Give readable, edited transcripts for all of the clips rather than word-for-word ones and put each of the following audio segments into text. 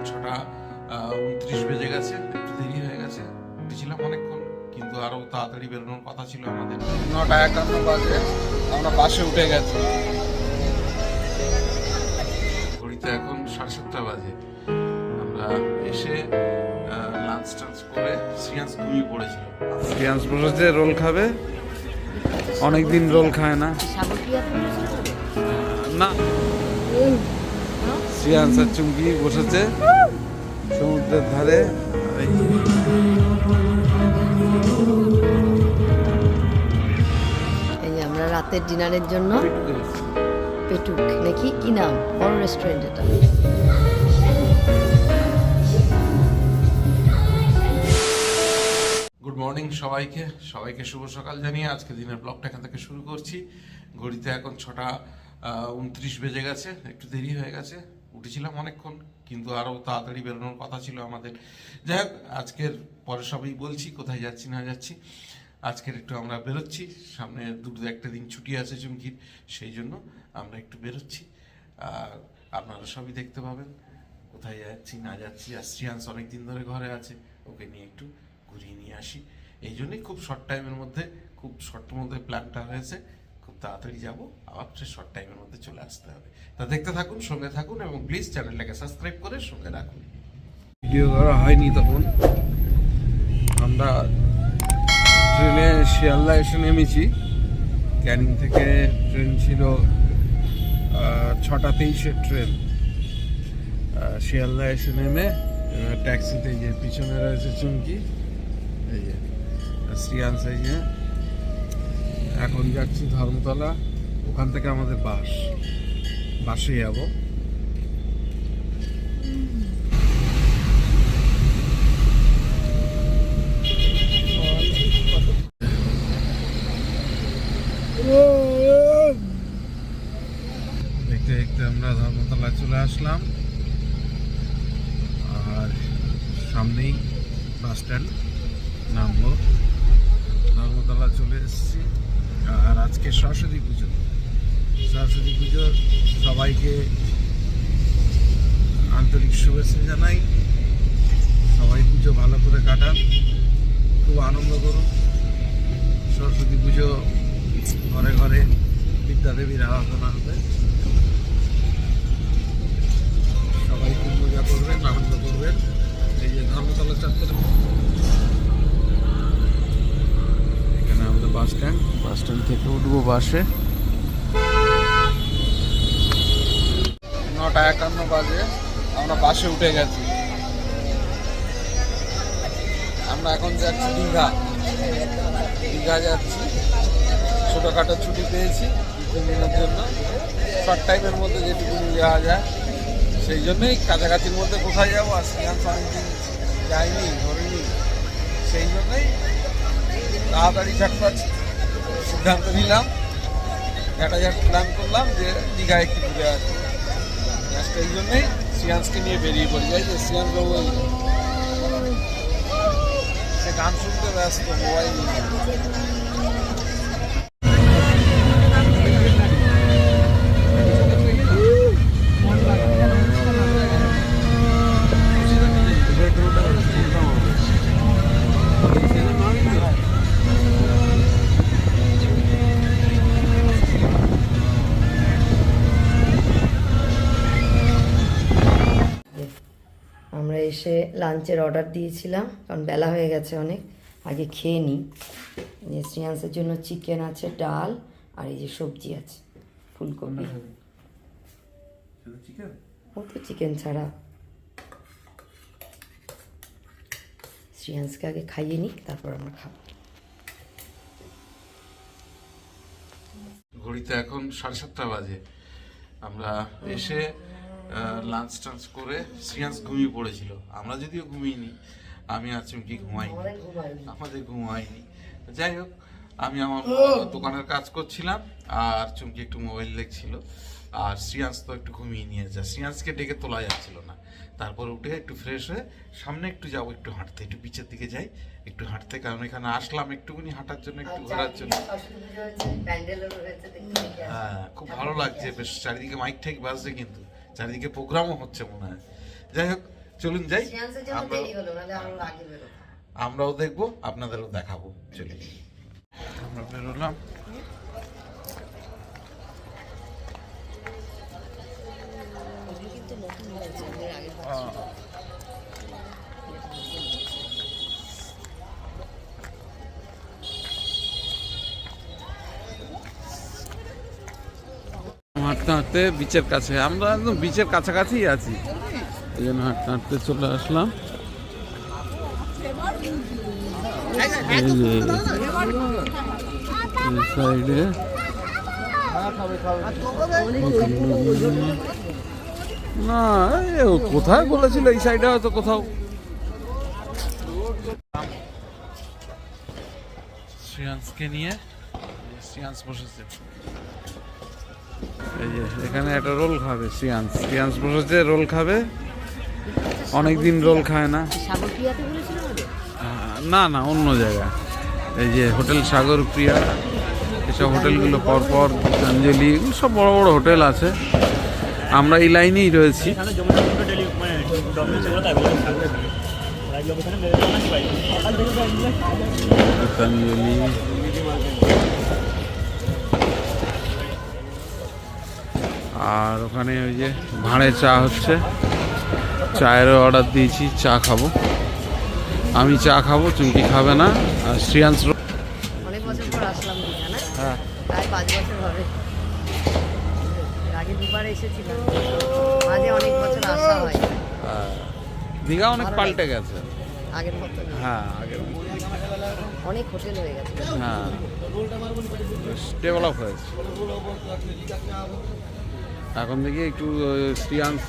6টা 29 বেজে গেছে, একটু দেরি হয়ে গেছে। উঠেছিলাম অনেকক্ষণ, কিন্তু আরো তাড়াতাড়ি বেরোনোর কথা ছিল আমাদের। 9:51 বাজে আমরা বাসে উঠে গেছি। ঘড়িতে এখন 7:30 বাজে। আমরা এসে লাঞ্চ টাঞ্চ করে শ্রিয়াংশ ঘুমিয়ে পড়েছিল। শ্রিয়াংশ বসেছে রোল খাবে, অনেকদিন রোল খায় না। না, শ্রিয়াংশ আর চুমকি বসেছে সমুদ্রের ধারে। এই যে আমরা রাতের ডিনারের জন্য পেটুক নাকি কি নাম, বড় রেস্টুরেন্ট এটা। গুড মর্নিং সবাইকে শুভ সকাল জানিয়ে আজকে দিনের ব্লগটা এখান থেকে শুরু করছি। ঘড়িতে এখন 6টা 29 বেজে গেছে, একটু দেরি হয়ে গেছে। উঠেছিলাম অনেকক্ষণ, কিন্তু আরও তাড়াতাড়ি বেরোনোর কথা ছিল আমাদের। যাই হোক, আজকের পরে সবই বলছি কোথায় যাচ্ছি না যাচ্ছি। আজকের একটু আমরা বেরোচ্ছি, সামনে দুটো একটা দিন ছুটি আছে চুমকির, সেই জন্য আমরা একটু বেরোচ্ছি। আর আপনারা সবই দেখতে পাবেন কোথায় যাচ্ছি না যাচ্ছি। আর শ্রিয়াংশ অনেকদিন ধরে ঘরে আছে, ওকে নিয়ে একটু ঘুরিয়ে নিয়ে আসি। এই জন্যই খুব শর্ট টাইমের মধ্যে, খুব শর্টের মধ্যে প্ল্যানটা হয়েছে। খুব তাড়াতাড়ি যাব, আবার শর্ট টাইমের মধ্যে চলে আসতে হবে। তা দেখতে থাকুন, সঙ্গে থাকুন এবং প্লিজ চ্যানেলটাকে সাবস্ক্রাইব করে সঙ্গে রাখুন। ভিডিও করা হয়নি তখন। আমরা ট্রেনে শিয়ালদা এসে নেমেছি। ক্যানিং থেকে ট্রেন ছিল 6:23 ট্রেন। শিয়ালদা এসে নেমে ট্যাক্সিতে, যে পিছনে রয়েছে চুমকি, এই যে শ্রিয়াংশ, এই যে এখন যাচ্ছি ধর্মতলা। ওখান থেকে আমাদের বাসে যাব। দেখতে দেখতে আমরা ধর্মতলায় চলে আসলাম, আর সামনেই বাস স্ট্যান্ড, নামবো। ধর্মতলা চলে এসেছি। আর আজকে সরস্বতী পুজো সবাইকে আন্তরিক শুভেচ্ছা জানাই। সবাই পুজো ভালো করে কাটান, খুব আনন্দ করুন। সরস্বতী পুজো ঘরে ঘরে বিদ্যাদেবীর আরাধনা হবে। সবাই খুব মজা করবেন, আনন্দ করবেন। এই যে ধর্মতলা চত্বরে, এখানে আমাদের বাস স্ট্যান্ড থেকে উঠবো বাসে। 9:51 বাজে আমরা বাসে উঠে গেছি। আমরা এখন যাচ্ছি দীঘা যাচ্ছি। ছোটোখাটো ছুটি পেয়েছি 2-3 দিনের জন্য, শর্ট টাইমের মধ্যে যেটুকু যাওয়া যায়, সেই জন্যই কাছাকাছির মধ্যে কোথায় যাবো। আর শ্রিয়াংশ অনেকদিন যায়নি, ধরিনি, সেই জন্যই তাড়াতাড়ি ঝটপট সিদ্ধান্ত নিলাম, একটা প্ল্যান করলাম যে দীঘা একটু ঘুরে আসবো। এই জন্যই শ্রিয়াংশকে নিয়ে বেরিয়ে পড়ি। যাই যে শ্রিয়াংশ বাবু সে গান শুনতে ব্যস্ত, মোবাইল নিয়ে। আমরা এসে লাঞ্চের অর্ডার দিয়েছিলাম, কারণ বেলা হয়ে গেছে অনেক, আগে খেয়ে নিই। যে শ্রিয়াংশের জন্য চিকেন আছে, ডাল, আর এই যে সবজি আছে ফুলকপি। ও তো চিকেন ছাড়া। শ্রিয়াংশকে আগে খাইয়ে নিই, তারপর আমরা খাবো। ঘড়িতে এখন 7:30 বাজে। আমরা এসে লাঞ্চ টাঞ্চ করে শ্রিয়াংশ ঘুমিয়ে পড়েছিল। আমরা যদিও ঘুমিয়েনি, আমি আর চুমকি আমাদের ঘুমাইনি। যাই হোক, আমি আমার দোকানের কাজ করছিলাম, আর চুমকি একটু মোবাইল দেখছিল, আর শ্রিয়াংশ তো একটু ঘুমিয়ে নিয়েছে। শ্রিয়াংশকে ডেকে তোলা যাচ্ছিল না। তারপর উঠে একটু ফ্রেশ হয়ে সামনে একটু যাবো, একটু হাঁটতে, একটু বিচের দিকে যাই একটু হাঁটতে, কারণ এখানে আসলাম একটুখানি হাঁটার জন্য, একটু ঘোরার জন্য। হ্যাঁ, খুব ভালো লাগছে বেশ। চারিদিকে মাইক ঠাইক বাজছে, কিন্তু চারিদিকে প্রোগ্রামও হচ্ছে মনে হয়। যাই হোক, চলুন যাই, শ্রেয়াংসের জন্য আমরাও দেরি হলো, নাহলে আমরা আগে বেরোতাম। আমরাও দেখবো, আপনাদেরও দেখাবো। চলি, আমরা বেরোলাম। কিন্তু নতুন হয়েছে, আমাদের আগের বার ছিল। হাঁটতে হাঁটতে বিচের কাছে, আমরা একদম বিচের কাছাকাছি আছি, এই জন্য হাঁটতে হাঁটতে চলে আসলাম। এই যে এই সাইডে না, কোথায় বলেছিল এই সাইডে হয়তো কোথাও। শ্রেয়াংসকে নিয়ে, শ্রেয়াংস বসেছে এই যে এখানে, একটা রোল খাবে শ্রেয়াংস বসেছে, রোল খাবে, অনেকদিন রোল খায় না। সাগরপ্রিয়াতে বলেছিল আমাদের? না না, অন্য জায়গা। এই যে হোটেল সাগর প্রিয়া, এসব হোটেলগুলো পরপর, গীতাঞ্জলি, এগুলো সব বড় বড় হোটেল আছে। আমরা এই লাইনেই রয়েছি। গীতাঞ্জলি, আর ওখানে ওই যে ভাঁড়ে চা হচ্ছে, চায়েরও অর্ডার দিয়েছি, চা খাবো। আমি চা খাবো, চুমকি খাবে না। আর শ্রেয়াংস অনেক বছর পর আসলাম দীঘা, না? হ্যাঁ, প্রায় 5 বছর হবে। এর আগে দুবার এসেছিলাম, মাঝে অনেক বছর আসা হয়। দীঘা অনেক পাল্টে গেছে আগের মতো না। হ্যাঁ, আগের অনেক হোটেল হয়ে গেছে। হ্যাঁ, ডেভেলপ হয়েছে। এখন দেখি একটু শ্রেয়াংস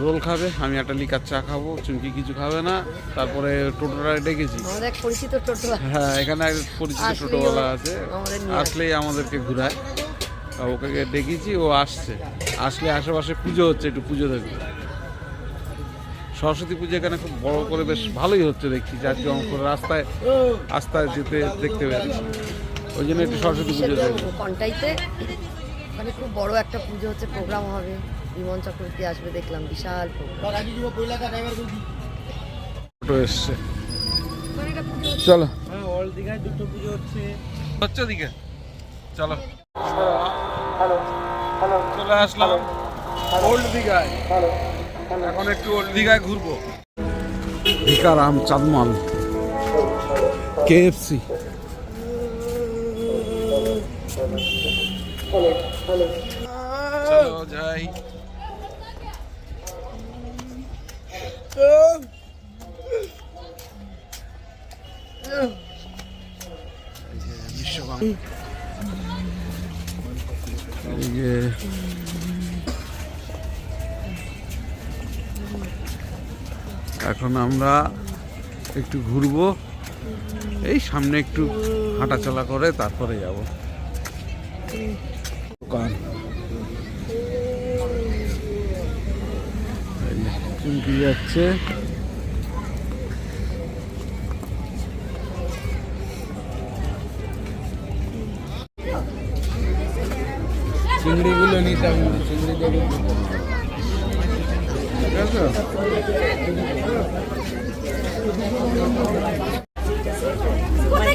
রোল খাবে, আমি একটা লিকার চা খাবো, চুমকি কিছু খাবে না। তারপরে টোটোটা ডেকেছি। আমাদের এক পরিচিত টোটো আছে। হ্যাঁ, এখানে এক পরিচিত আসলেই টোটোওয়ালা আছে, আমাদের নিয়ে আসলেই আমাদেরকে ঘুরায়। ওকে ডেকেছি, ও আসছে। আসলে আশেপাশে পুজো হচ্ছে, একটু পুজো দেখবে। সরস্বতী পুজো এখানে খুব বড় করে বেশ ভালোই হচ্ছে দেখছি, আজকে রাস্তায় আস্তায় যেতে দেখতে পেয়েছি, ওই জন্য একটু সরস্বতী পুজো দেখবো। কন্টাইতে ওখানে খুব বড় একটা পুজো হচ্ছে, প্রোগ্রাম হবে, বিমন চক্রবর্তী আসবে দেখলাম, বিশাল প্রোগ্রাম। টোটো এসছে, চলো। হচ্ছে দিকে, চলো। চলে আসলাম ওল্ড দীঘায়, এখন একটু ওল্ড দীঘায় ঘুরবো। ভিকারাম চাঁদমাল, KFC। চলো যাই। বিশ্বকর্মা, এই যে এখন আমরা একটু ঘুরবো, এই সামনে একটু হাঁটাচলা করে তারপরে যাব। দোকান, চুমকি যাচ্ছে, চিংড়িগুলো নিতাম, চিংড়ি দেবো, ঠিক আছে।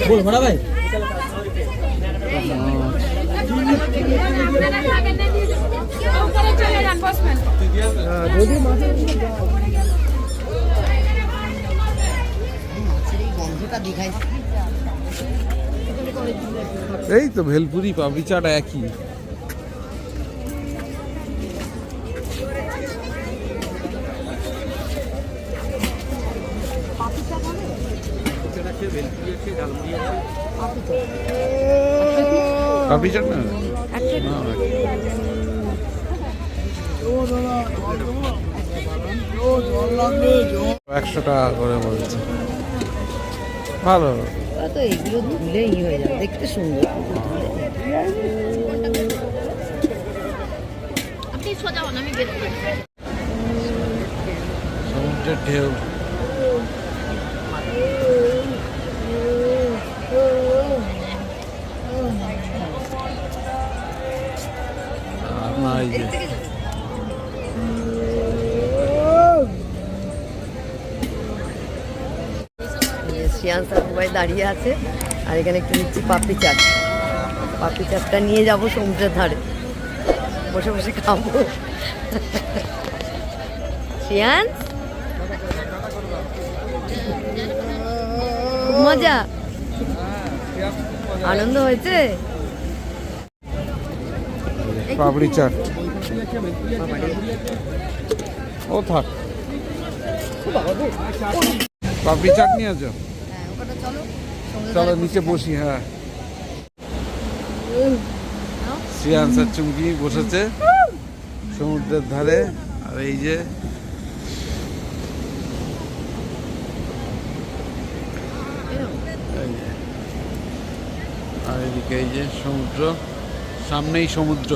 बोल बड़ा भाई এই তো ভেলপুরি পাপড়ি চাট একই। পাপড়ি চাট না, 100 টাকা করে বলছে, ভালো। তো এগুলো ধুলেই হয়ে যাবে, দেখতে সুন্দর। সমুদ্রের ঢেউ, শ্রেয়াংশ আর সবাই দাঁড়িয়ে আছে। আর এখানে একটু নিচ্ছি পাপড়ি চাট। পাপড়ি চাটটা নিয়ে যাব সমুদ্রের ধারে, বসে বসে খাবো। শ্রেয়াংশ, খুব মজা, আনন্দ হয়েছে। পাপড়ি চাট ও থাক, পাপড়ি চাট নিয়ে আছো? চলো নিচে বসি। হ্যাঁ, শ্রেয়াংশ আর চুমকি বসেছে সমুদ্রের ধারে। আর এই যে আর এদিকে এই যে সমুদ্র, সামনেই সমুদ্র।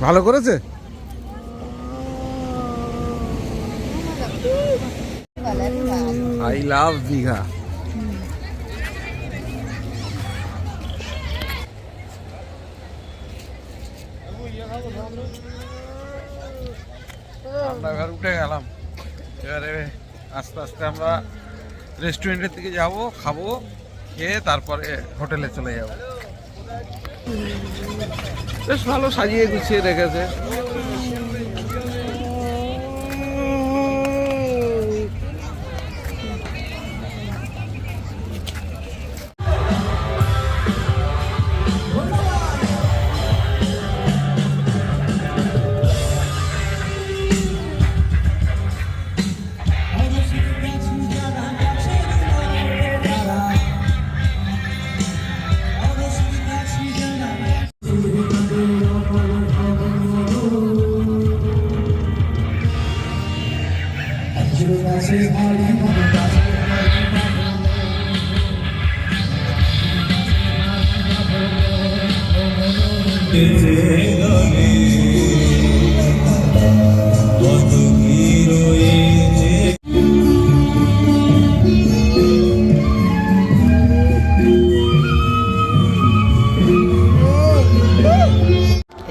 ভালো করেছে। I love Digha. আমরা এবার উঠে গেলাম। এবারে আস্তে আস্তে আমরা রেস্টুরেন্টের দিকে যাব, খাবো, খেয়ে তারপরে হোটেলে চলে যাব। বেশ ভালো সাজিয়ে গুছিয়ে রেখেছে।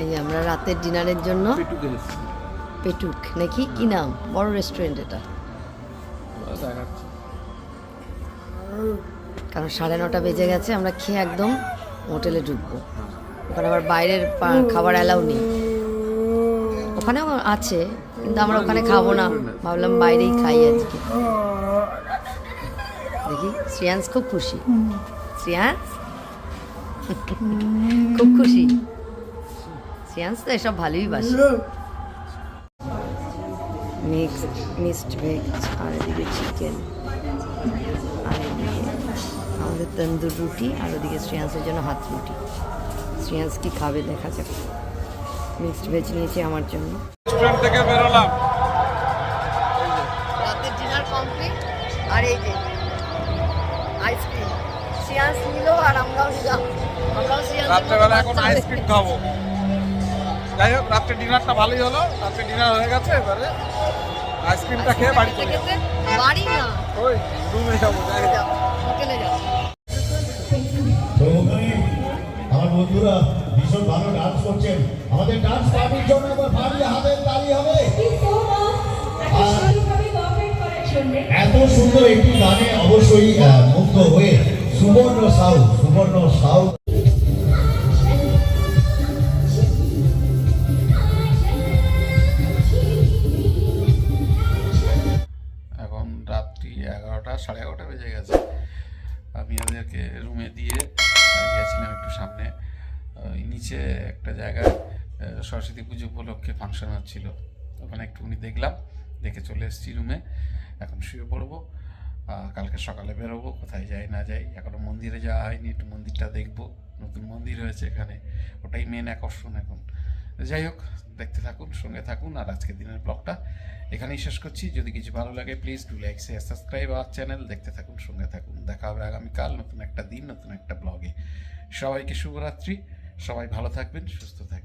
এই যে আমরা রাতের ডিনারের জন্য পেটুক নাকি কি নাম, বড় রেস্টুরেন্ট এটা। কারণ 9:30 বেজে গেছে, আমরা খেয়ে একদম হোটেলে ঢুকবো। ওখানে আবার বাইরের খাবার অ্যালাউ নেই। ওখানেও আছে কিন্তু আমরা ওখানে খাবো না, ভাবলাম বাইরেই খাই আজকে। দেখি শ্রেয়াংশ খুব খুশি। শ্রেয়াংশ খুব খুশি। শ্রেয়াংশ তো এসব ভালোই বাসে। মিক্সড ভেজ, আর এদিকে চিকেন, আর এদিকে আমাদের তন্দুর রুটি, আর ওদিকে শ্রেয়াংশের জন্য হাত রুটি। শ্রেয়াংশ কি খাবে দেখা যাক। মিক্সড ভেজ নিয়েছি আমার জন্য। রেস্টুরেন্ট থেকে বেরোলাম, রাতের ডিনার কমপ্লিট। আর এই যে আইসক্রিম শ্রেয়াংশ নিল আর আমরাও নিলাম। রাত্রেবেলা এখন আইসক্রিম খাবো। যাই হোক, রাত্রে ডিনারটা ভালোই হলো। রাত্রে ডিনার হয়ে গেছে, এবারে আইসক্রিমটা খেয়ে বাড়ি চলে যাবো। বাড়ি না, ওই রুমে যাবো। যাই হোক, হোটেলে যাবো। তো ওখানে আমার বন্ধুরা ভীষণ ভালো ডান্স করছেন। আমাদের ডান্স পার্টির জন্য একবার ভারী হাতের তালি হবে। এত সুন্দর একটি গানে অবশ্যই মুগ্ধ হয়ে সুবর্ণ সাউ এখন রাত্রি 11টা, 11:30 বেজে গেছে। আমি ওদেরকে রুমে দিয়ে গিয়েছিলাম একটু সামনে, ওই নিচে একটা জায়গায় সরস্বতী পুজো উপলক্ষে ফাংশন হচ্ছিল, ওখানে একটুখানি দেখলাম, দেখে চলে এসেছি রুমে। এখন শুয়ে পড়বো, কালকে সকালে বেরোবো, কোথায় যাই না যাই। এখনও মন্দিরে যাওয়া হয়নি, একটু মন্দিরটা দেখবো। নতুন মন্দির হয়েছে এখানে, ওটাই মেন আকর্ষণ এখন। যাই হোক, দেখতে থাকুন, সঙ্গে থাকুন। আর আজকের দিনের ব্লগটা এখানেই শেষ করছি। যদি কিছু ভালো লাগে please do like, share, subscribe our channel. দেখতে থাকুন, সঙ্গে থাকুন। দেখা হবে আগামীকাল নতুন একটা দিন, নতুন একটা ব্লগে। সবাইকে শুভরাত্রি, সবাই ভালো থাকবেন, সুস্থ থাকবেন।